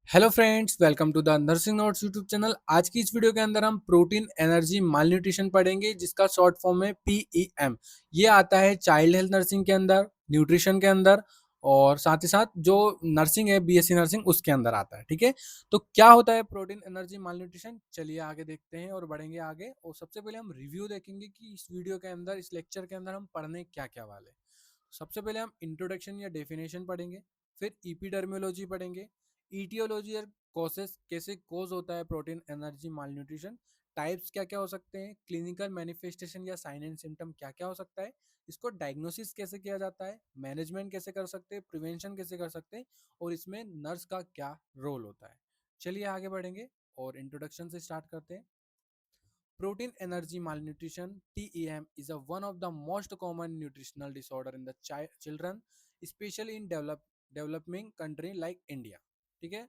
Hello friends, welcome to the nursing notes YouTube channel. आज की इस वीडियो के अंदर हम प्रोटीन एनर्जी माल न्यूट्रिशन पढ़ेंगे, जिसका शॉर्ट फॉर्म है पीईएम। ये आता है चाइल्ड हेल्थ नर्सिंग के अंदर, न्यूट्रिशन के अंदर, और साथ ही साथ जो नर्सिंग है बीएससी नर्सिंग उसके अंदर आता है। ठीक है, तो क्या होता है प्रोटीन एनर्जी माल न्यूट्रिशन, चलिए आगे देखते हैं और बढ़ेंगे आगे। और सबसे पहले हम रिव्यू देखेंगे कि इस वीडियो के अंदर, इस लेक्चर के अंदर हम पढ़ने क्या क्या वाले। सबसे पहले हम इंट्रोडक्शन या डेफिनेशन पढ़ेंगे, फिर ईपीडर्मियोलॉजी पढ़ेंगे, ईटियोलॉजी और कॉसेस, कैसे कोज होता है प्रोटीन एनर्जी माल न्यूट्रिशन, टाइप्स क्या क्या हो सकते हैं, क्लिनिकल मैनिफेस्टेशन या साइन एंड सिम्टम क्या क्या हो सकता है, इसको डायग्नोसिस कैसे किया जाता है, मैनेजमेंट कैसे कर सकते हैं, प्रिवेंशन कैसे कर सकते हैं, और इसमें नर्स का क्या रोल होता है। चलिए आगे बढ़ेंगे और इंट्रोडक्शन से स्टार्ट करते हैं। Protein energy malnutrition (TEM) is one of the most common nutritional disorder in the children, especially in developing country like India. ठीक है,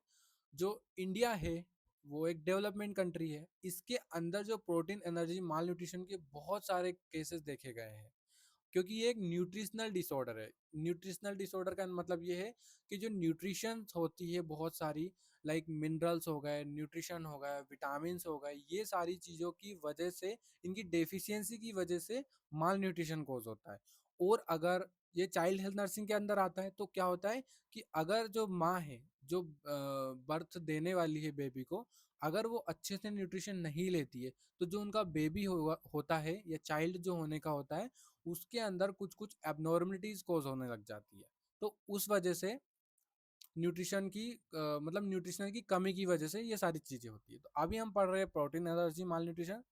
जो इंडिया है वो एक डेवलपमेंट कंट्री है। इसके अंदर जो प्रोटीन एनर्जी माल न्यूट्रिशन के बहुत सारे केसेस देखे गए हैं, क्योंकि ये एक न्यूट्रिशनल डिसऑर्डर है। न्यूट्रिशनल डिसऑर्डर का मतलब ये है कि जो न्यूट्रिशन होती है बहुत सारी, लाइक मिनरल्स हो गए, न्यूट्रिशन हो गए, विटामिन हो गए, ये सारी चीज़ों की वजह से, इनकी डेफिशिएंसी की वजह से माल न्यूट्रिशन कोज होता है। और अगर ये चाइल्ड हेल्थ नर्सिंग के अंदर आता है तो क्या होता है कि अगर जो माँ है, जो बर्थ देने वाली है बेबी को, अगर वो अच्छे से न्यूट्रिशन नहीं लेती है, तो जो उनका बेबी होता है या चाइल्ड जो होने का होता है, उसके अंदर कुछ कुछ एबनॉर्मलिटीज कोज होने लग जाती है। तो उस वजह से न्यूट्रिशन की मतलब न्यूट्रिशन की कमी की वजह से ये सारी चीज़ें होती है। तो अभी हम पढ़ रहे हैं प्रोटीन एलर्जी माल न्यूट्रिशन।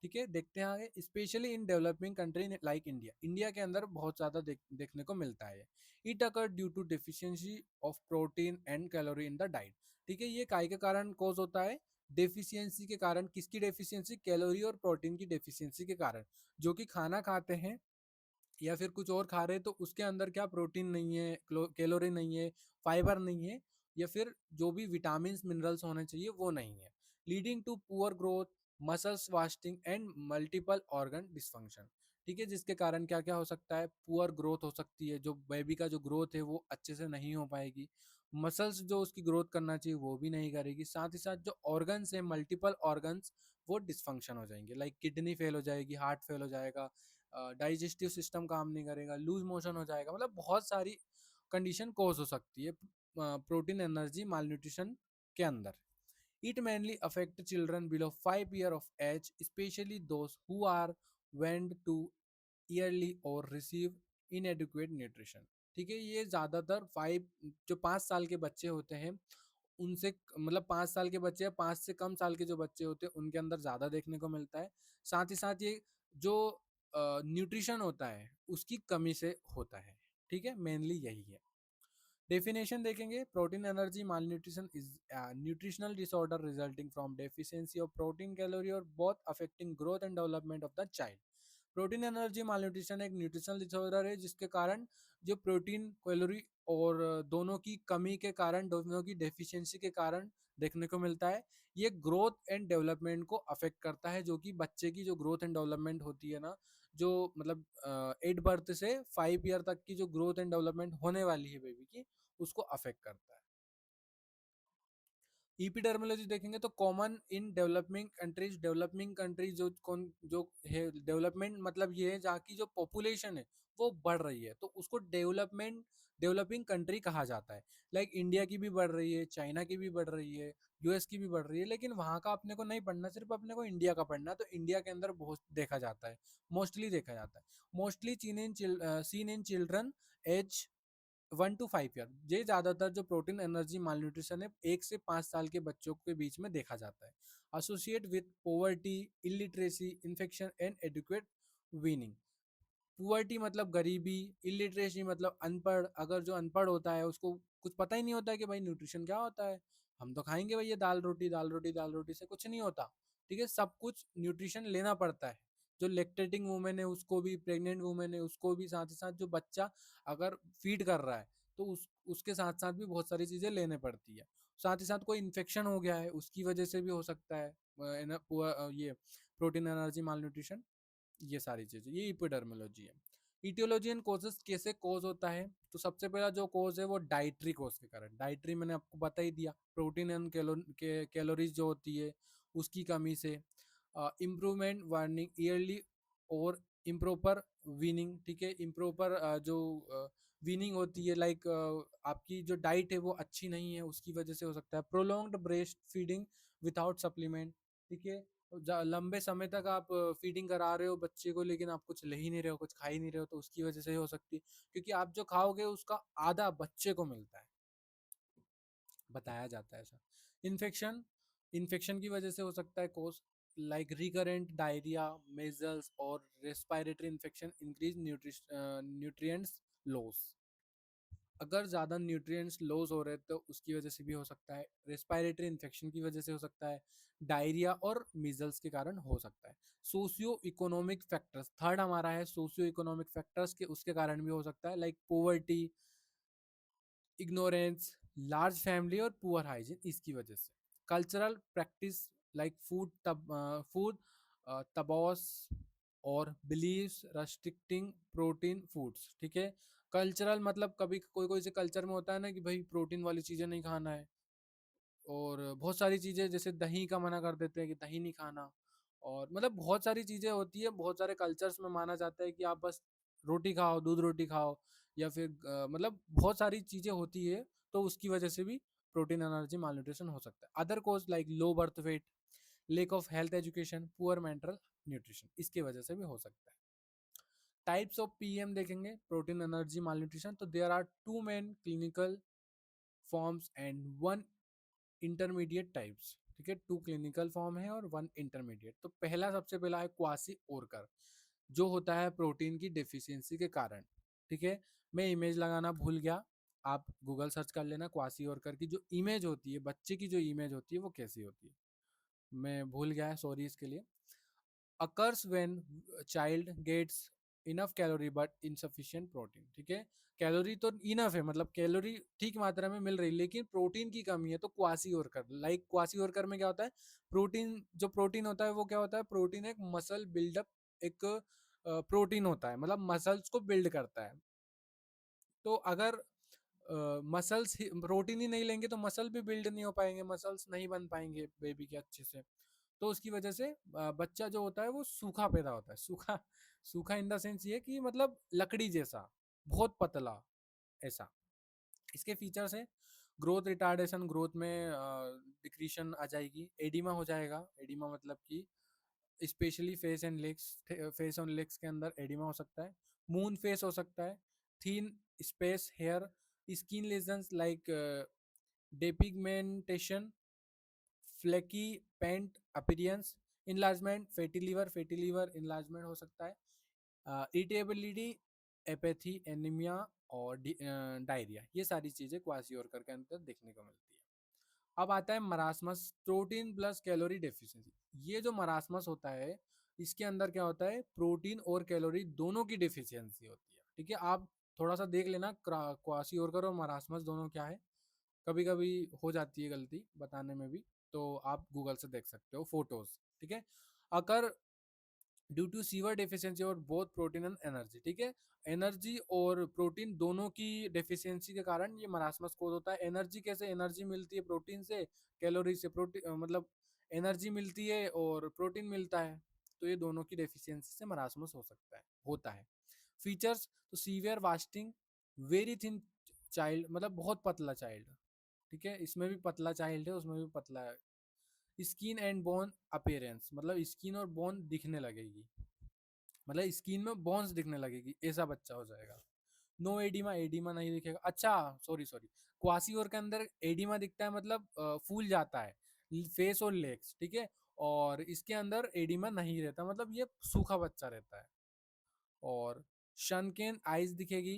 ठीक है, देखते हैं आगे। Specially in developing country like India, India के अंदर बहुत ज़्यादा देखने को मिलता है। It occur due to deficiency of protein and calorie in the diet. ठीक है, ये काय के कारण कोज होता है? डेफिशिएंसी के कारण। किसकी डेफिशिएंसी? कैलोरी और प्रोटीन की डेफिशिएंसी के कारण। जो कि खाना खाते हैं या फिर कुछ और खा रहे हैं, तो उसके अंदर क्या प्रोटीन नहीं है, कैलोरी नहीं है, फाइबर नहीं है, या फिर जो भी विटामिन मिनरल्स होने चाहिए वो नहीं है, leading to poor growth, muscles wasting and multiple organ dysfunction. ठीक है, जिसके कारण क्या क्या हो सकता है? पुअर ग्रोथ हो सकती है, जो बेबी का जो ग्रोथ है वो अच्छे से नहीं हो पाएगी। मसल्स जो उसकी ग्रोथ करना चाहिए वो भी नहीं करेगी। साथ ही साथ जो ऑर्गन्स है, मल्टीपल ऑर्गन्स, वो डिस्फंक्शन हो जाएंगे, लाइक किडनी फेल हो जाएगी, हार्ट फेल हो जाएगा, डाइजेस्टिव सिस्टम काम नहीं करेगा, लूज मोशन हो जाएगा, मतलब बहुत सारी कंडीशन कोज हो सकती है प्रोटीन एनर्जी माल न्यूट्रिशन के अंदर। It mainly affect children below 5 year of age, specially those who are weaned too early और रिसीव इनएडिक्वेट न्यूट्रिशन। ठीक है, ये ज़्यादातर 5 के बच्चे होते हैं उनसे, मतलब 5 साल के बच्चे या 5 से कम साल के जो बच्चे होते हैं उनके अंदर ज़्यादा देखने को मिलता है। साथ ही साथ ये जो न्यूट्रिशन होता है उसकी कमी से होता है। ठीक है, मेनली यही है। डेफिनेशन देखेंगे। Protein energy malnutrition is nutritional disorder resulting from deficiency of protein calorie और both affecting growth and development of the child. Protein energy malnutrition एक न्यूट्रिशनल डिसऑर्डर है जिसके कारण जो प्रोटीन कैलोरी और दोनों की कमी के कारण, दोनों की डेफिशिएंसी के कारण देखने को मिलता है। ये ग्रोथ एंड डेवलपमेंट को अफेक्ट करता है, जो कि बच्चे की जो ग्रोथ एंड डेवलपमेंट होती है ना, जो मतलब 8 बर्थ से 5 ईयर तक की जो ग्रोथ एंड डेवलपमेंट होने वाली है बेबी की, उसको अफेक्ट करता है। ईपीडर्मोलॉजी देखेंगे तो common in developing countries. Developing countries जो है, डेवलपमेंट मतलब ये है जहाँ की जो पॉपुलेशन है वो बढ़ रही है, तो उसको डेवलपिंग कंट्री कहा जाता है। लाइक इंडिया की भी बढ़ रही है, चाइना की भी बढ़ रही है, यूएस की भी बढ़ रही है, लेकिन वहाँ का अपने को नहीं पढ़ना, सिर्फ अपने को इंडिया का पढ़ना है। तो इंडिया के अंदर बहुत देखा जाता है, मोस्टली देखा जाता है। Mostly seen in children age 1 to 5 year. ये ज़्यादातर जो प्रोटीन एनर्जी माल न्यूट्रिशन है 1 से 5 साल के बच्चों के बीच में देखा जाता है। Associate with poverty, illiteracy, infection and educate weaning. Poverty मतलब गरीबी, इलिटरेसी मतलब अनपढ़। अगर जो अनपढ़ होता है उसको कुछ पता ही नहीं होता है कि भाई न्यूट्रिशन क्या होता है। हम तो खाएंगे भैया दाल रोटी, दाल रोटी, दाल रोटी से कुछ नहीं होता। ठीक है, सब कुछ न्यूट्रिशन लेना पड़ता है। जो लेक्टेटिंग वुमेन है उसको भी, प्रेग्नेंट वुमेन है उसको भी, साथ ही साथ जो बच्चा अगर फीड कर रहा है तो उसके साथ साथ भी बहुत सारी चीज़ें लेने पड़ती है। साथ ही साथ कोई इन्फेक्शन हो गया है उसकी वजह से भी हो सकता है ये प्रोटीन एनर्जी माल न्यूट्रिशन। ये सारी चीज़ें, ये इपिडर्मोलॉजी है। ईटियोलॉजी एंड कॉजेस कैसे कॉज होता है, तो सबसे पहला जो कॉज है वो डाइटरी कॉज के कारण। डाइटरी मैंने आपको बता ही दिया, प्रोटीन एंड कैलोरीज जो होती है उसकी कमी से। इम्प्रूवमेंट वार्निंग ईयरली और इम्प्रॉपर वीनिंग, ठीक है, इम्प्रॉपर जो वीनिंग होती है, लाइक आपकी जो डाइट है वो अच्छी नहीं है, उसकी वजह से हो सकता है। Prolonged breast feeding without supplement, ठीक है, लंबे समय तक आप फीडिंग करा रहे हो बच्चे को लेकिन आप कुछ ले ही नहीं रहे हो, कुछ खा ही नहीं रहे हो, तो उसकी वजह से हो सकती है, क्योंकि आप जो खाओगे उसका आधा बच्चे को मिलता है, बताया जाता है ऐसा। इन्फेक्शन, इन्फेक्शन की वजह से हो सकता है कोस, लाइक रिकरेंट डायरिया, मेजल्स और respiratory infection, increase nutrients loss. अगर ज़्यादा न्यूट्रिएंट्स लॉस हो रहे हैं तो उसकी वजह से भी हो सकता है। रेस्पिरेटरी इन्फेक्शन की वजह से हो सकता है। डायरिया और मीजल्स के कारण हो सकता है। सोशियो इकोनॉमिक फैक्टर्स, थर्ड हमारा है सोशियो इकोनॉमिक फैक्टर्स के, उसके कारण भी हो सकता है, like poverty, ignorance, large family और पुअर हाइजीन, इसकी वजह से। कल्चरल प्रैक्टिस, लाइक फूड तबॉस और बिलीव्स रेस्ट्रिक्टिंग प्रोटीन फूड्स, ठीक है। कल्चरल मतलब कभी कोई कोई से कल्चर में होता है ना कि भाई प्रोटीन वाली चीज़ें नहीं खाना है, और बहुत सारी चीज़ें जैसे दही का मना कर देते हैं कि दही नहीं खाना, और मतलब बहुत सारी चीज़ें होती है, बहुत सारे कल्चर्स में माना जाता है कि आप बस रोटी खाओ, दूध रोटी खाओ, या फिर मतलब बहुत सारी चीज़ें होती है, तो उसकी वजह से भी प्रोटीन एनर्जी मालन्यूट्रिशन हो सकता है। Other cause like low birth weight, lack of health education, poor mental nutrition, इसकी वजह से भी हो सकता है। टाइप्स ऑफ पीएम देखेंगे, प्रोटीन एनर्जी मालन्यूट्रिशन, तो there are two main clinical forms and one intermediate types, ठीक है, टू क्लिनिकल फॉर्म है और वन इंटरमीडिएट। तो पहला, सबसे पहला है क्वासी ओरकर, जो होता है प्रोटीन की डेफिशिएंसी के कारण, ठीक है। मैं इमेज लगाना भूल गया, आप गूगल सर्च कर लेना, क्वासी ओरकर की जो इमेज होती है, बच्चे की जो इमेज होती है वो कैसी होती है, मैं भूल गया है, सॉरी इसके लिए। occurs when child gets enough calorie but insufficient protein, ठीक है। कैलोरी तो इनफ है, मतलब कैलोरी ठीक मात्रा में मिल रही, लेकिन प्रोटीन की कमी है, तो क्वासी ओरकर, लाइक क्वासी ओरकर में क्या होता है, प्रोटीन, जो प्रोटीन होता है वो क्या होता है, प्रोटीन एक मसल बिल्डअप, एक प्रोटीन होता है, मतलब मसल्स को बिल्ड करता है। तो अगर मसल्स प्रोटीन ही नहीं लेंगे तो मसल भी बिल्ड नहीं हो पाएंगे, मसल्स नहीं बन पाएंगे बेबी के अच्छे से, तो उसकी वजह से बच्चा जो होता है वो सूखा पैदा होता है। सूखा, सूखा इन द सेंस ये कि मतलब लकड़ी जैसा, बहुत पतला, ऐसा। इसके फीचर्स है, ग्रोथ रिटार्डेशन, ग्रोथ में डिक्रीशन आ जाएगी, एडिमा हो जाएगा, एडिमा मतलब कि specially face and legs, face और लेग्स के अंदर एडिमा हो सकता है। मून फेस हो सकता है। Thin sparse hair, skin lesions like depigmentation, flaky paint appearance, enlargement, fatty liver enlargement हो सकता है। इरिटेबिलिटी, एपैथी, एनीमिया और डायरिया, ये सारी चीज़ें क्वासियोरकर के अंदर देखने को मिलती है। अब आता है marasmus, protein plus calorie deficiency. ये जो मरासमस होता है, इसके अंदर क्या होता है, प्रोटीन और कैलोरी दोनों की डेफिशिएंसी होती है, ठीक है। आप थोड़ा सा देख लेना क्वासियोरकर और मरासमस दोनों क्या है, कभी कभी हो जाती है गलती बताने में भी, तो आप गूगल से देख सकते हो फोटोज, ठीक है। अगर ड्यू टू सीवर डेफिशिएंसी और बोथ प्रोटीन एंड एनर्जी, ठीक है, एनर्जी और प्रोटीन दोनों की डेफिशिएंसी के कारण ये मरासमस कोज होता है। एनर्जी कैसे, एनर्जी मिलती है प्रोटीन से, कैलोरी से, प्रोटीन मतलब एनर्जी मिलती है और प्रोटीन मिलता है, तो ये दोनों की डेफिशिएंसी से मरासमस हो सकता है, होता है। फीचर्स, तो severe wasting, very thin child, मतलब बहुत पतला चाइल्ड, ठीक है, इसमें भी पतला चाइल्ड है, उसमें भी पतला है। स्किन एंड बोन अपीयरेंस, मतलब स्किन और बोन दिखने लगेगी, मतलब स्किन में बोन्स दिखने लगेगी, ऐसा बच्चा हो जाएगा। नो एडिमा, एडिमा नहीं दिखेगा, अच्छा सॉरी सॉरी, क्वासियोर के अंदर एडिमा दिखता है, मतलब फूल जाता है फेस और लेग्स, ठीक है, और इसके अंदर एडिमा नहीं रहता, मतलब ये सूखा बच्चा रहता है। और शनकेन आइज दिखेगी,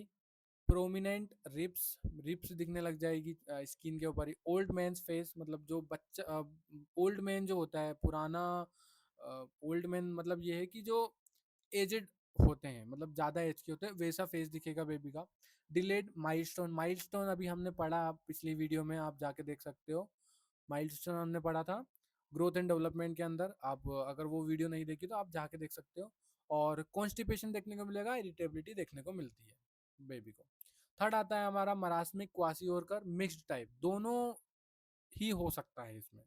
प्रोमिनेंट रिप्स, रिप्स दिखने लग जाएगी स्किन के ऊपर ही। ओल्ड मैन्स फेस, मतलब जो बच्चा, ओल्ड मैन जो होता है पुराना, ओल्ड मैन मतलब ये है कि जो एजेड होते हैं, मतलब ज़्यादा एज के होते हैं, वैसा फेस दिखेगा बेबी का। डिलेड माइलस्टोन, माइलस्टोन अभी हमने पढ़ा पिछली वीडियो में, आप जाके देख सकते हो, माइलस्टोन हमने पढ़ा था ग्रोथ एंड डेवलपमेंट के अंदर, आप अगर वो वीडियो नहीं देखी तो आप जाके देख सकते हो। और कॉन्स्टिपेशन देखने को मिलेगा, इरिटेबिलिटी देखने को मिलती है बेबी को। थर्ड आता है हमारा मरास्मिक क्वासियोरकर मिक्स्ड टाइप, दोनों ही हो सकता है इसमें,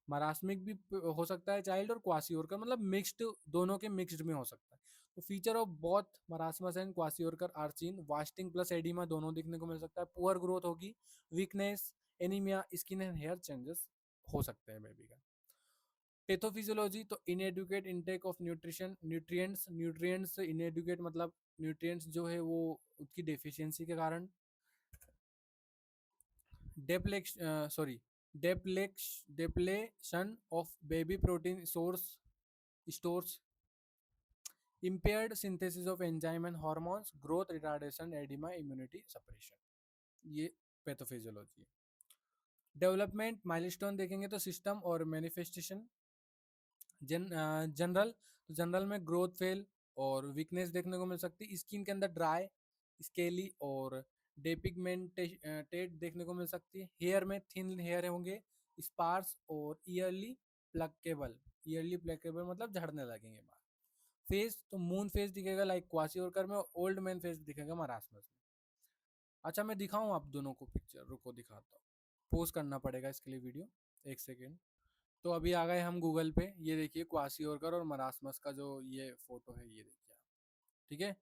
मरास्मिक भी हो सकता है चाइल्ड और क्वासियोरकर, मतलब मिक्स्ड, दोनों के मिक्स्ड में हो सकता है। तो feature of both marasmus and kwashiorkor are seen, wasting plus oedema दोनों देखने को मिल सकता है, पुअर ग्रोथ होगी, weakness, anaemia, skin and hair changes हो सकते हैं बेबी का। पैथोफिजियोलॉजी तो inadequate intake of nutrition, nutrients inadequate मतलब न्यूट्रिएंट्स जो है वो उसकी डेफिशिएंसी के कारण, डेप्लेक्स sorry depletion of baby protein source stores, impaired synthesis of enzyme and hormones, growth retardation, edema, immunity suppression, ये पैथोफिजियोलॉजी है। डेवलपमेंट माइलस्टोन देखेंगे तो सिस्टम और मैनिफेस्टेशन, जनरल तो जनरल में ग्रोथ फेल और वीकनेस देखने को मिल सकती है, स्किन के अंदर ड्राई, स्केली और डेपिगमेंटेड देखने को मिल सकती है, हेयर में थिन हेयर होंगे, स्पार्स और ईयरली प्लेकेबल मतलब झड़ने लगेंगे बाल। फेस तो मून फेस दिखेगा लाइक क्वासियोरकर में, ओल्ड मैन फेस दिखेगा मरासमस में। अच्छा मैं दिखाऊं आप दोनों को पिक्चर, रुको दिखाता हूँ, पोस्ट करना पड़ेगा इसके लिए वीडियो, एक सेकेंड। तो अभी आ गए हम गूगल पे, ये देखिए क्वासियोरकर और मरासमस का जो ये फोटो है, ये देखिए आप, ठीक है।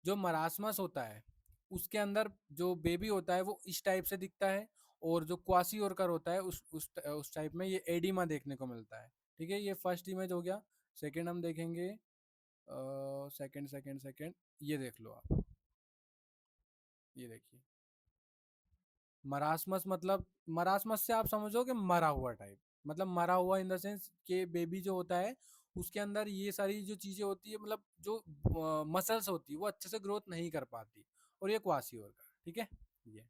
जो मरासमस होता है उसके अंदर जो बेबी होता है वो इस टाइप से दिखता है, और जो क्वासियोरकर होता है उस टाइप में ये एडिमा देखने को मिलता है, ठीक है। ये फर्स्ट इमेज हो गया। सेकेंड हम देखेंगे, सेकेंड ये देख लो आप, ये देखिए मरासमस, मतलब मरासमस से आप समझो कि मरा हुआ टाइप, मतलब मरा हुआ इन द सेंस कि बेबी जो होता है उसके अंदर ये सारी जो चीजें होती है, मतलब जो मसल्स होती है वो अच्छे से ग्रोथ नहीं कर पाती, और ये क्वासियोर का, ठीक है। ये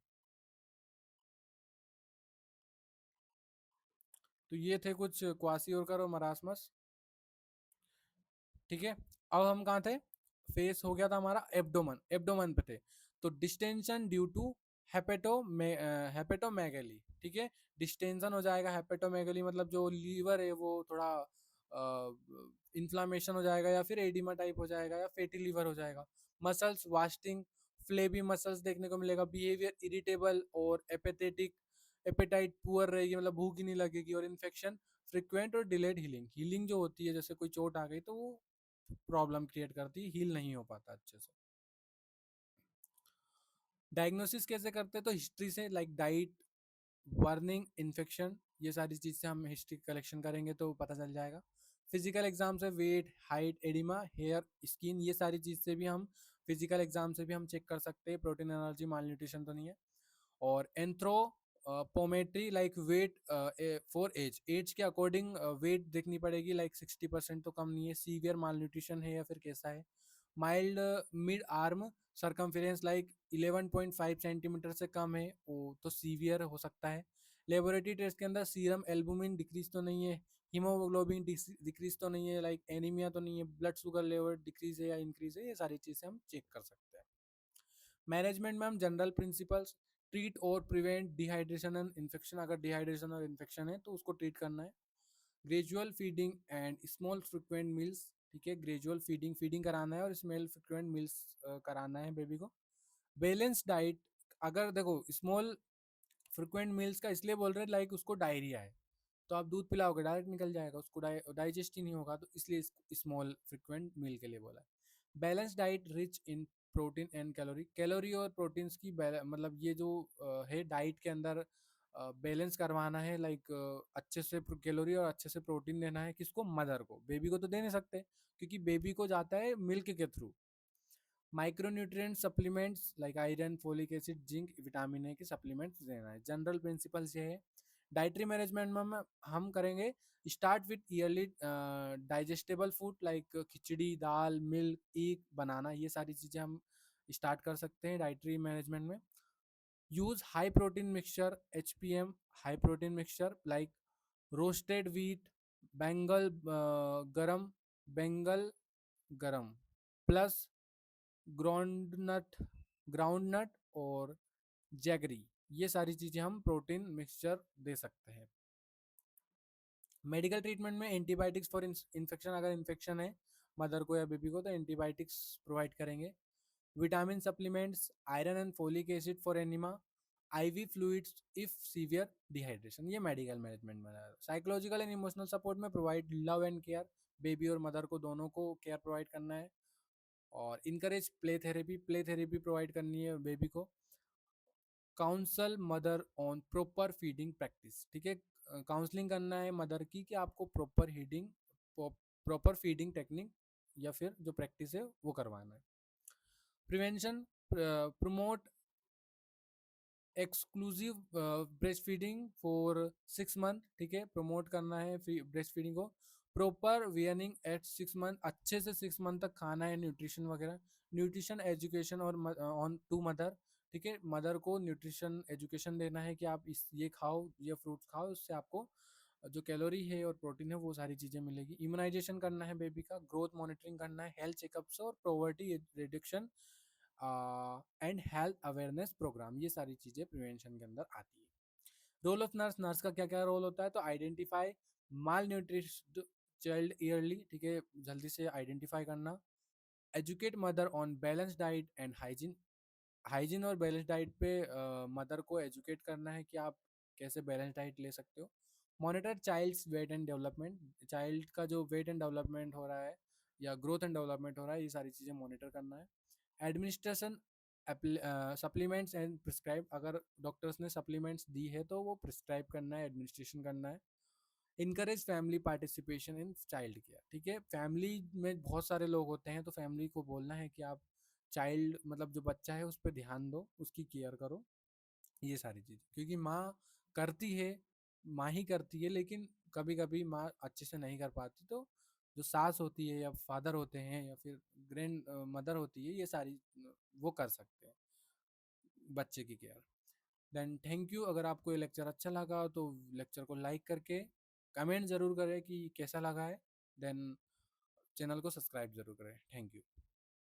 तो ये थे कुछ क्वासियोरकर और मरासमस, ठीक है। अब हम कहाँ थे, फेस हो गया था हमारा, एब्डोमन पे थे। तो डिस्टेंशन ड्यू टू हेपेटोमेगली, ठीक है। डिस्टेंशन हो जाएगा, हेपेटोमेगली मतलब जो लीवर है वो थोड़ा इन्फ्लामेशन हो जाएगा, या फिर एडिमा टाइप हो जाएगा, या फैटी लीवर हो जाएगा। मसल्स वास्टिंग, फ्लेबी मसल्स देखने को मिलेगा, बिहेवियर इरिटेबल और एपेथेटिक, एपेटाइट पुअर रहेगी, मतलब भूख ही नहीं लगेगी, और इन्फेक्शन फ्रिक्वेंट और डिलेड हीलिंग, हीलिंग जो होती है जैसे कोई चोट आ गई तो वो प्रॉब्लम क्रिएट करती है, हील नहीं हो पाता अच्छे से। डायग्नोसिस कैसे करते हैं, तो हिस्ट्री से, लाइक डाइट, वार्निंग, इन्फेक्शन, ये सारी चीज से हम हिस्ट्री कलेक्शन करेंगे तो पता चल जाएगा। फिजिकल एग्जाम से weight, height, oedema, hair, skin, ये सारी चीज से भी हम, फिजिकल एग्जाम से भी हम चेक कर सकते हैं प्रोटीन एनर्जी माल न्यूट्रिशन तो नहीं है। और anthropometry like weight for age के अकॉर्डिंग वेट देखनी पड़ेगी, लाइक 60% तो कम नहीं है, सीवियर माल न्यूट्रिशन है या फिर कैसा है। Mild mid arm circumference like 11.5 centimetre से कम है वो तो सीवियर हो सकता है। लेबोरेटरी टेस्ट के अंदर सीरम एल्बुमिन डिक्रीज तो नहीं है, हीमोग्लोबिन डिक्रीज तो नहीं है, लाइक एनीमिया तो नहीं है, ब्लड शुगर लेवल डिक्रीज है या इंक्रीज है, ये सारी चीजें हम चेक कर सकते हैं। मैनेजमेंट में हम जनरल प्रिंसिपल्स, ट्रीट और प्रिवेंट डिहाइड्रेशन एंड इन्फेक्शन, अगर डिहाइड्रेशन और इन्फेक्शन है तो उसको ट्रीट करना है। Gradual feeding and small frequent meals, ठीक है, ग्रेजुअल फीडिंग कराना है और स्मॉल फ्रिक्वेंट मील्स कराना है बेबी को। बैलेंस डाइट, अगर देखो स्मॉल फ्रिक्वेंट मील्स का इसलिए बोल रहे हैं लाइक उसको डायरिया है तो आप दूध पिलाओगे डायरेक्ट निकल जाएगा, उसको डाइजेस्ट ही नहीं होगा, तो इसलिए स्मॉल फ्रिक्वेंट मील के लिए बोला है। Balance diet rich in protein and calorie, calorie और प्रोटीन्स की मतलब ये जो है डाइट के अंदर बैलेंस करवाना है, लाइक अच्छे से कैलोरी और अच्छे से प्रोटीन देना है, किसको, मदर को, बेबी को तो दे नहीं सकते क्योंकि बेबी को जाता है मिल्क के through. Micronutrient supplements like iron, folic acid, zinc, vitamin A के सप्लीमेंट्स देना है। जनरल प्रिंसिपल्स ये है। डाइटरी मैनेजमेंट में हम करेंगे, start with early digestible food like khichdi, dal, milk, egg, banana, ये सारी चीज़ें हम स्टार्ट कर सकते हैं डाइटरी मैनेजमेंट में। Use high protein mixture, HPM, high protein mixture like roasted wheat, Bengal gram, Bengal गरम प्लस ग्राउंडनट, और जैगरी, ये सारी चीजें हम प्रोटीन मिक्सचर दे सकते हैं। मेडिकल ट्रीटमेंट में एंटीबायोटिक्स फॉर इन्फेक्शन, अगर इन्फेक्शन है, मदर को या बेबी को, तो एंटीबायोटिक्स प्रोवाइड करेंगे। Vitamin supplements, iron and folic acid for anaemia, IV fluids if severe dehydration, ये मेडिकल मैनेजमेंट में। साइकोलॉजिकल एंड इमोशनल सपोर्ट में provide love and care, baby और मदर को दोनों को केयर प्रोवाइड करना है। और इनकरेज प्ले थेरेपी प्रोवाइड करनी है बेबी को। Counsel mother on proper feeding practice, ठीक है, काउंसलिंग करना है मदर की कि आपको प्रॉपर फीडिंग टेक्निक या फिर जो प्रैक्टिस है वो करवाना है। Prevention, promote exclusive breast feeding for 6 month, ठीक है, प्रमोट करना है ब्रेस्ट फीडिंग को। प्रॉपर वियनिंग एट 6 मंथ, अच्छे से 6 मंथ तक खाना है, न्यूट्रिशन वगैरह। न्यूट्रिशन एजुकेशन और ऑन टू मदर, ठीक है, मदर को न्यूट्रिशन एजुकेशन देना है कि आप ये खाओ, ये फ्रूट्स खाओ, उससे आपको जो कैलोरी है और प्रोटीन है वो सारी चीज़ें मिलेगी। इम्यूनाइजेशन करना है बेबी का, ग्रोथ मॉनिटरिंग करना है, हेल्थ चेकअप्स और poverty reduction and health awareness programme, ये सारी चीज़ें प्रिवेंशन के अंदर आती है। रोल ऑफ नर्स, नर्स का क्या क्या रोल होता है, तो आइडेंटिफाई माल न्यूट्रिश्ड चाइल्ड ईयरली, ठीक है, जल्दी से आइडेंटिफाई करना। Educate mother on balance diet and hygiene, hygiene और बैलेंस डाइट पे मदर को एजुकेट करना है कि आप कैसे बैलेंस डाइट ले सकते हो। Monitor child's weight and development, child का जो वेट एंड डेवलपमेंट हो रहा है या ग्रोथ एंड डेवलपमेंट हो रहा है, ये सारी चीज़ें मॉनिटर करना है। एडमिनिस्ट्रेशन सप्लीमेंट्स एंड प्रिस्क्राइब, अगर डॉक्टर्स ने सप्लीमेंट्स दी है तो वो प्रिस्क्राइब करना है, एडमिनिस्ट्रेशन करना है। Encourage family participation in child care, ठीक है, फैमिली में बहुत सारे लोग होते हैं तो फैमिली को बोलना है कि आप चाइल्ड मतलब जो बच्चा है उस पर ध्यान दो, उसकी केयर करो, ये सारी चीज़, क्योंकि माँ करती है, माँ ही करती है, लेकिन कभी कभी माँ अच्छे से नहीं कर पाती, तो जो सास होती है या फादर होते हैं या फिर ग्रैंड मदर होती है, ये सारी वो कर सकते हैं बच्चे की केयर। देन थैंक यू, अगर आपको ये लेक्चर अच्छा लगा तो लेक्चर को लाइक करके कमेंट ज़रूर करें कि कैसा लगा है। देन चैनल को सब्सक्राइब ज़रूर करें। Thank you.